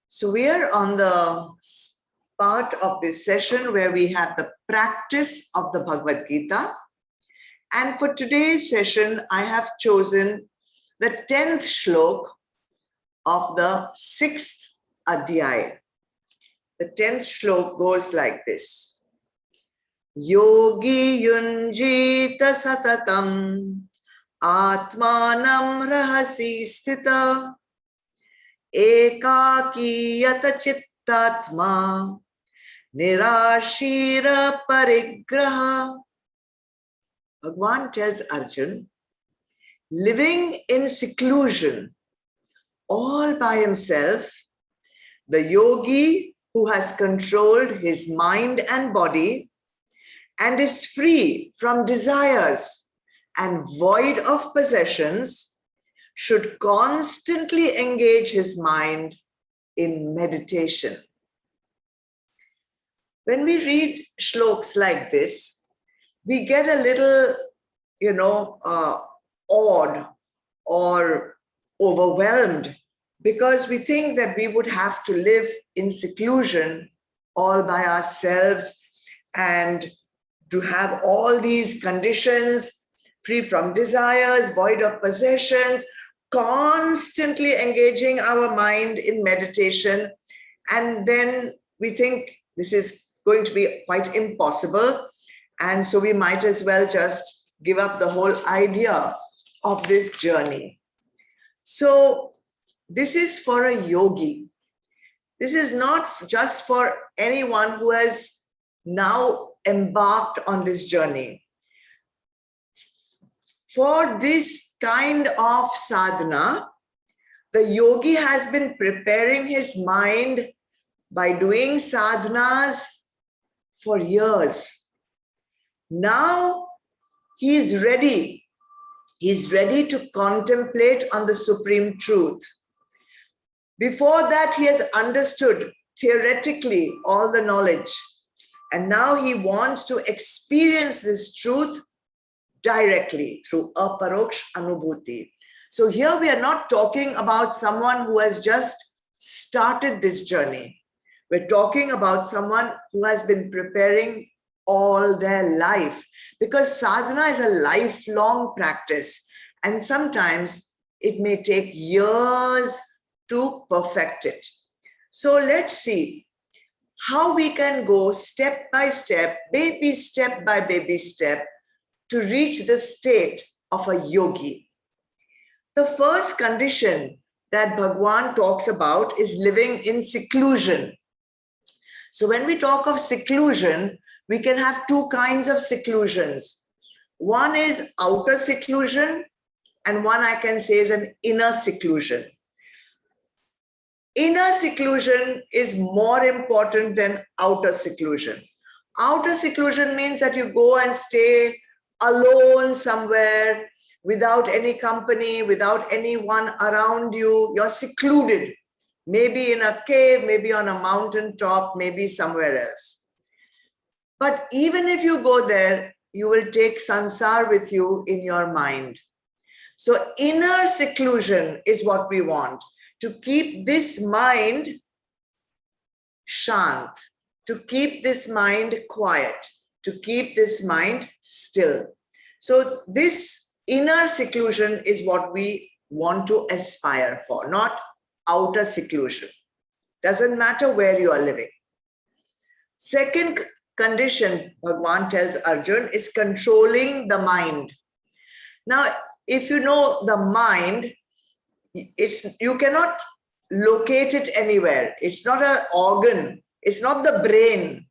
So we are on the part of this session where we have the practice of the Bhagavad Gita. And for today's session, I have chosen the 10th shlok of the 6th adhyaya. The 10th shlok goes like this. Yogi yunjita satatam atmanam rahasi sthita ekaki yata chittatma nirashira parigraha. Bhagwan tells Arjun, living in seclusion all by himself, the yogi who has controlled his mind and body and is free from desires and void of possessions should constantly engage his mind in meditation. When we read shloks like this, we get a little, awed or overwhelmed because we think that we would have to live in seclusion all by ourselves and to have all these conditions, free from desires, void of possessions, constantly engaging our mind in meditation. And then we think this is going to be quite impossible. And so we might as well just give up the whole idea of this journey. So this is for a yogi. This is not just for anyone who has now embarked on this journey. For this kind of sadhana, the yogi has been preparing his mind by doing sadhanas for years. Now he is ready. He's ready to contemplate on the supreme truth. Before that, he has understood theoretically all the knowledge. And now he wants to experience this truth directly through aparoksh anubhuti. So here we are not talking about someone who has just started this journey. We're talking about someone who has been preparing all their life, because sadhana is a lifelong practice. And sometimes it may take years to perfect it. So let's see how we can go step by step, baby step by baby step, to reach the state of a yogi. The first condition that Bhagwan talks about is living in seclusion. So when we talk of seclusion, we can have two kinds of seclusions. One is outer seclusion, and one I can say is an inner seclusion. Inner seclusion is more important than outer seclusion. Outer seclusion means that you go and stay alone somewhere without any company, without anyone around you. You're secluded, maybe in a cave, maybe on a mountaintop, maybe somewhere else. But even if you go there, you will take sansar with you in your mind. So inner seclusion is what we want, to keep this mind shant, to keep this mind quiet, to keep this mind still. So this inner seclusion is what we want to aspire for, not outer seclusion. Doesn't matter where you are living. Second condition, Bhagwan tells Arjun, is controlling the mind. Now, if you know the mind, you cannot locate it anywhere. It's not an organ. It's not the brain.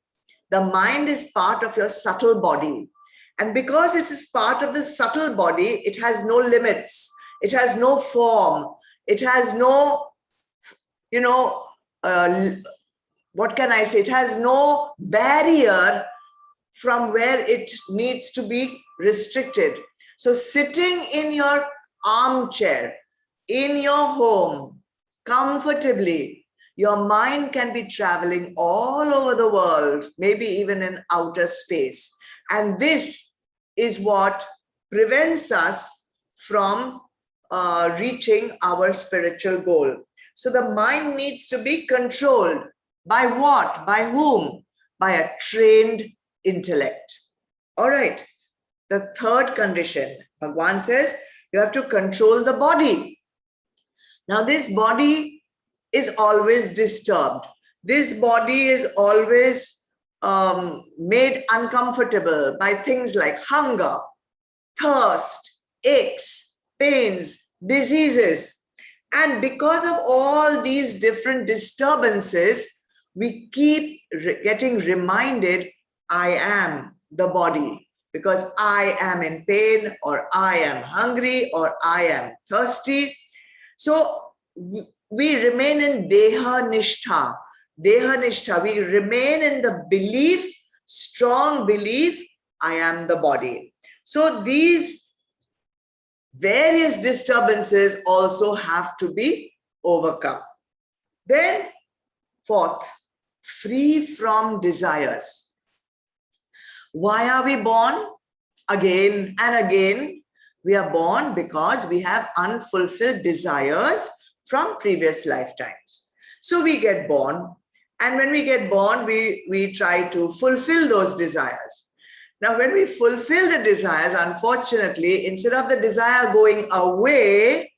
The mind is part of your subtle body. And because it is part of the subtle body, it has no limits. It has no form. It has no, what can I say? It has no barrier from where it needs to be restricted. So sitting in your armchair, in your home, comfortably, your mind can be traveling all over the world, maybe even in outer space. And this is what prevents us from reaching our spiritual goal. So the mind needs to be controlled. By what? By whom? By a trained intellect. All right. The third condition, Bhagwan says, you have to control the body. Now, this body is always disturbed. This body is always made uncomfortable by things like hunger, thirst, aches, pains, diseases. And because of all these different disturbances, we keep getting reminded, I am the body, because I am in pain, or I am hungry, or I am thirsty. So we remain in Deha Nishtha. Deha Nishtha, we remain in the belief, strong belief, I am the body. So these various disturbances also have to be overcome. Then, fourth, free from desires. Why are we born? Again and again, we are born because we have unfulfilled desires from previous lifetimes. So we get born, and when we get born, we try to fulfill those desires. Now, when we fulfill the desires, unfortunately, instead of the desire going away,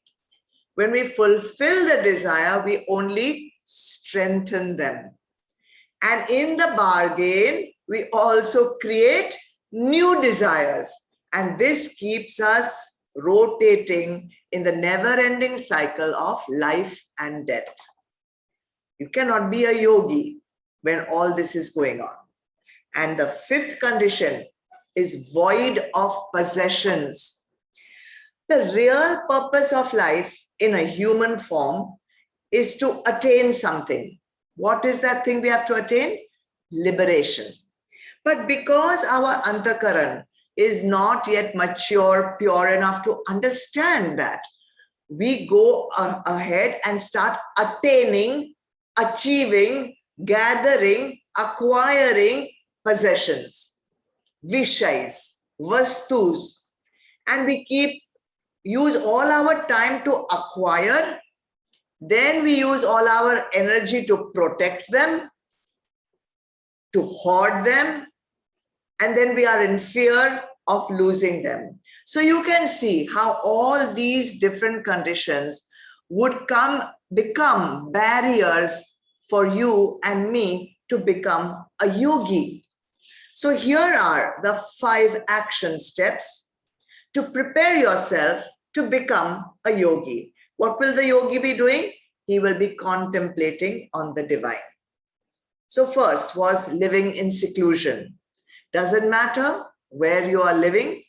when we fulfill the desire, we only strengthen them. And in the bargain, we also create new desires. And this keeps us rotating in the never-ending cycle of life and death. You cannot be a yogi when all this is going on. And the fifth condition is void of possessions. The real purpose of life in a human form is to attain something. What is that thing we have to attain? Liberation. But because our antakaran is not yet mature, pure enough to understand that, we go ahead and start attaining, achieving, gathering, acquiring possessions, vishais, vastus, and we use all our time to acquire. Then we use all our energy to protect them, to hoard them, and then we are in fear of losing them. So you can see how all these different conditions would become barriers for you and me to become a yogi. So here are the 5 action steps to prepare yourself to become a yogi. What will the yogi be doing? He will be contemplating on the divine. So first was living in seclusion. Doesn't matter where you are living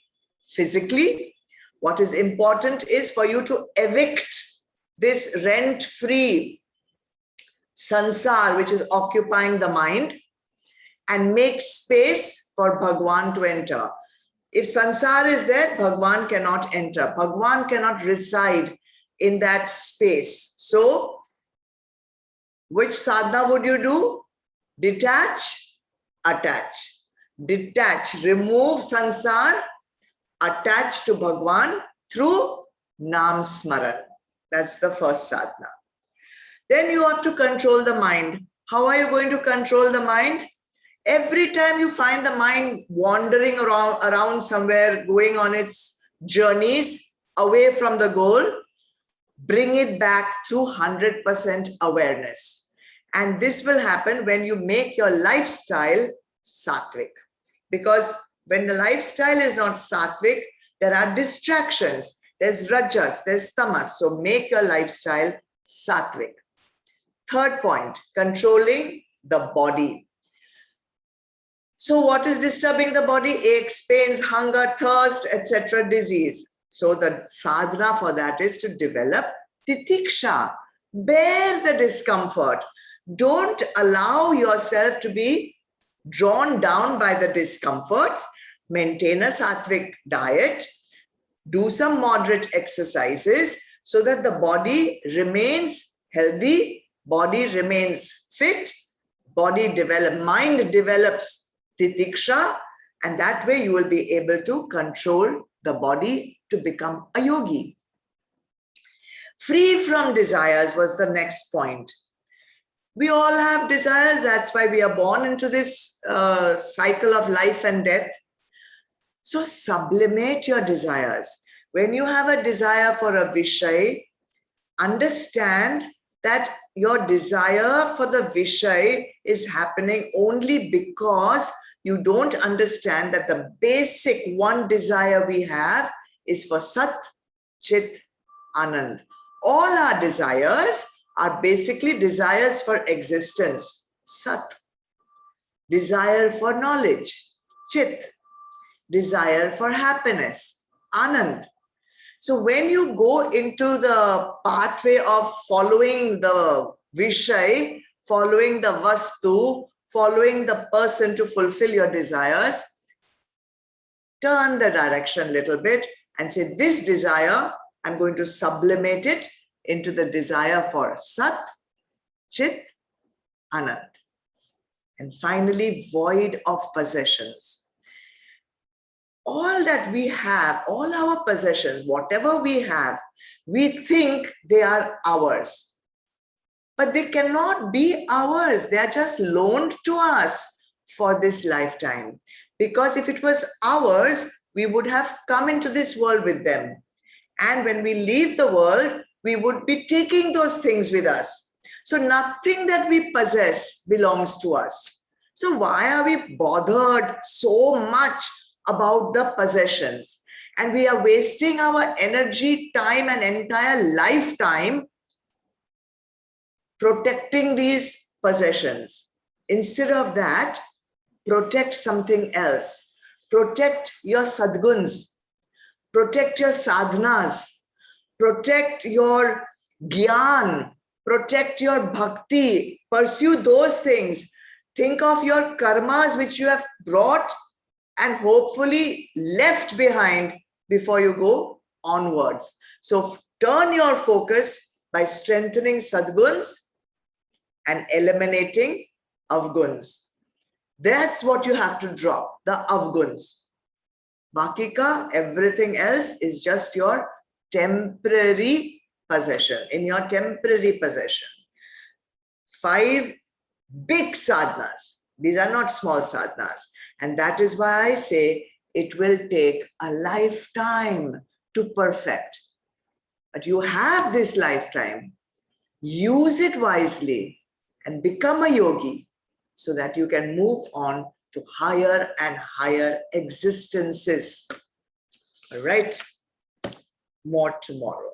physically. What is important is for you to evict this rent-free sansar which is occupying the mind and make space for Bhagwan to enter. If sansar is there, Bhagwan cannot enter. Bhagwan cannot reside in that space. So, which sadhana would you do? Detach, attach. Detach, remove sansar, attach to Bhagwan through Nam Smaran. That's the first sadhana. Then you have to control the mind. How are you going to control the mind? Every time you find the mind wandering around somewhere, going on its journeys away from the goal, bring it back through 100% awareness. And this will happen when you make your lifestyle sattvic. Because when the lifestyle is not sattvic, there are distractions. There's rajas, there's tamas. So make your lifestyle sattvic. Third point, controlling the body. So what is disturbing the body? Aches, pains, hunger, thirst, etc., disease. So the sadhana for that is to develop titiksha. Bear the discomfort. Don't allow yourself to be drawn down by the discomforts. Maintain a sattvic diet. Do some moderate exercises so that the body remains healthy, body remains fit, mind develops titiksha, and that way you will be able to control the body to become a yogi. Free from desires was the next point. We all have desires. That's why we are born into this cycle of life and death. So sublimate your desires. When you have a desire for a Vishay, understand that your desire for the Vishay is happening only because you don't understand that the basic one desire we have is for Sat, Chit, Anand. All our desires are basically desires for existence, Sat. Desire for knowledge, Chit. Desire for happiness, Anand. So when you go into the pathway of following the Vishay, following the Vastu, following the person to fulfill your desires, turn the direction a little bit and say, this desire, I'm going to sublimate it into the desire for Sat, Chit, Anand. And finally, void of possessions. All that we have, all our possessions, whatever we have, we think they are ours. But they cannot be ours. They are just loaned to us for this lifetime. Because if it was ours, we would have come into this world with them. And when we leave the world, we would be taking those things with us. So nothing that we possess belongs to us. So why are we bothered so much about the possessions? And we are wasting our energy, time, and entire lifetime protecting these possessions. Instead of that, protect something else. Protect your sadguns, protect your sadhanas, protect your gyan, protect your bhakti, pursue those things. Think of your karmas which you have brought and hopefully left behind before you go onwards. So turn your focus by strengthening sadguns and eliminating avguns. That's what you have to drop, the avguns. Bakika, everything else is just your temporary possession, in your temporary possession. 5 big sadhanas. These are not small sadhanas. And that is why I say it will take a lifetime to perfect. But you have this lifetime. Use it wisely and become a yogi so that you can move on to higher and higher existences. All right, more tomorrow.